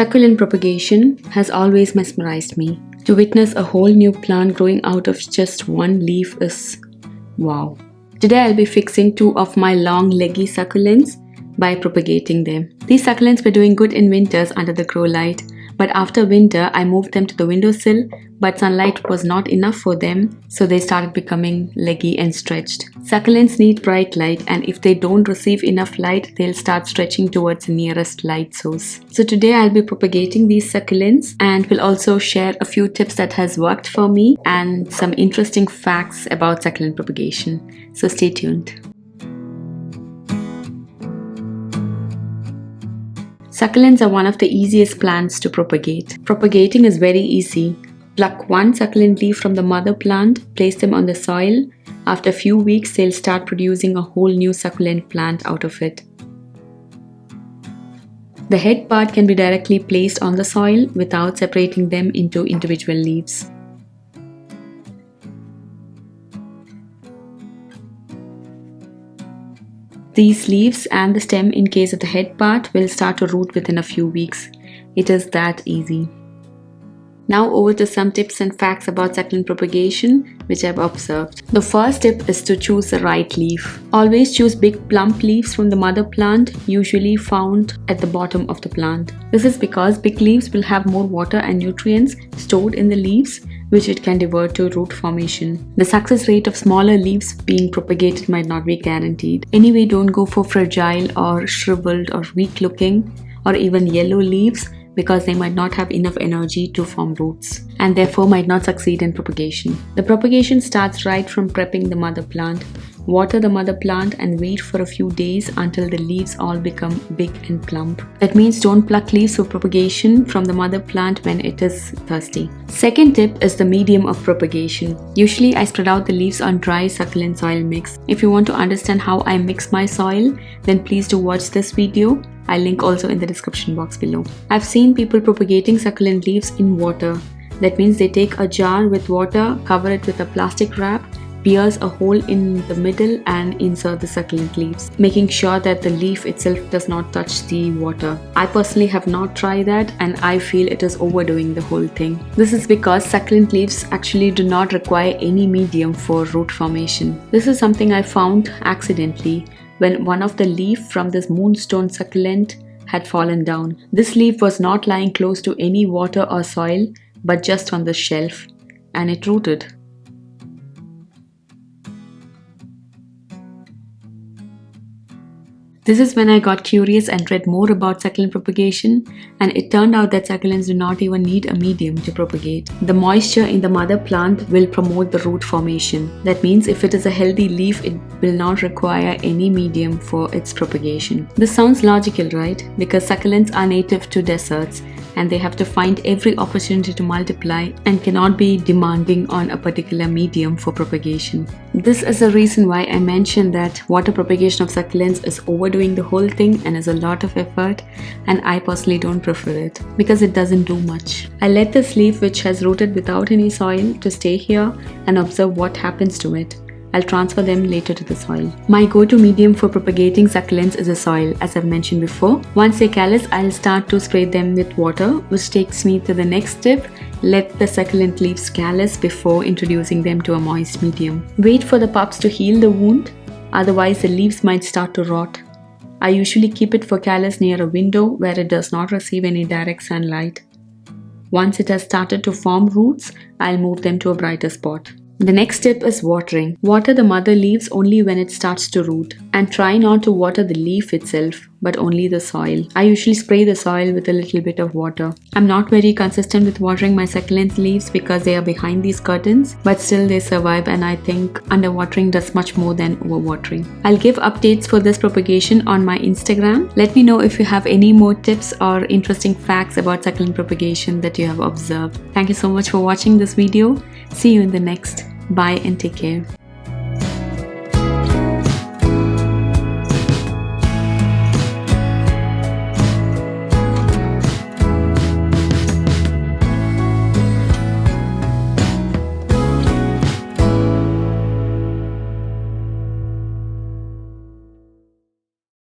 Succulent propagation has always mesmerized me. To witness a whole new plant growing out of just one leaf is wow. Today I'll be fixing two of my long leggy succulents by propagating them. These succulents were doing good in winters under the grow light, but after winter I moved them to the windowsill, but sunlight was not enough for them, so they started becoming leggy and stretched. Succulents need bright light, and if they don't receive enough light, they'll start stretching towards the nearest light source. So today I'll be propagating these succulents, and will also share a few tips that has worked for me and some interesting facts about succulent propagation. So stay tuned. Succulents are one of the easiest plants to propagate. Propagating is very easy. Pluck one succulent leaf from the mother plant, place them on the soil. After a few weeks, they'll start producing a whole new succulent plant out of it. The head part can be directly placed on the soil without separating them into individual leaves. These leaves and the stem, in case of the head part, will start to root within a few weeks. It is that easy. Now over to some tips and facts about succulent propagation which I've observed. The first tip is to choose the right leaf. Always choose big plump leaves from the mother plant, usually found at the bottom of the plant. This is because big leaves will have more water and nutrients stored in the leaves, which it can divert to root formation. The success rate of smaller leaves being propagated might not be guaranteed. Anyway, don't go for fragile or shriveled or weak looking or even yellow leaves, because they might not have enough energy to form roots and therefore might not succeed in propagation. The propagation starts right from prepping the mother plant. Water the mother plant and wait for a few days until the leaves all become big and plump. That means don't pluck leaves for propagation from the mother plant when it is thirsty. Second tip is the medium of propagation. Usually I spread out the leaves on dry succulent soil mix. If you want to understand how I mix my soil, then please do watch this video. I'll link also in the description box below. I've seen people propagating succulent leaves in water. That means they take a jar with water, cover it with a plastic wrap, pierce a hole in the middle and insert the succulent leaves, making sure that the leaf itself does not touch the water. I personally have not tried that, and I feel it is overdoing the whole thing. This is because succulent leaves actually do not require any medium for root formation. This is something I found accidentally when one of the leaves from this moonstone succulent had fallen down. This leaf was not lying close to any water or soil, but just on the shelf, and it rooted. This is when I got curious and read more about succulent propagation, and it turned out that succulents do not even need a medium to propagate. The moisture in the mother plant will promote the root formation. That means if it is a healthy leaf, it will not require any medium for its propagation. This sounds logical, right? Because succulents are native to deserts, and they have to find every opportunity to multiply and cannot be demanding on a particular medium for propagation. This is the reason why I mentioned that water propagation of succulents is overdoing the whole thing and is a lot of effort, and I personally don't prefer it because it doesn't do much. I let this leaf, which has rooted without any soil, to stay here and observe what happens to it. I'll transfer them later to the soil. My go-to medium for propagating succulents is the soil, as I've mentioned before. Once they callus, I'll start to spray them with water, which takes me to the next tip. Let the succulent leaves callus before introducing them to a moist medium. Wait for the pups to heal the wound, otherwise the leaves might start to rot. I usually keep it for callus near a window where it does not receive any direct sunlight. Once it has started to form roots, I'll move them to a brighter spot. The next tip is watering. Water the mother leaves only when it starts to root, and try not to water the leaf itself, but only the soil. I usually spray the soil with a little bit of water. I'm not very consistent with watering my succulent leaves because they are behind these curtains, but still they survive, and I think underwatering does much more than overwatering. I'll give updates for this propagation on my Instagram. Let me know if you have any more tips or interesting facts about succulent propagation that you have observed. Thank you so much for watching this video. See you in the next. Bye and take care.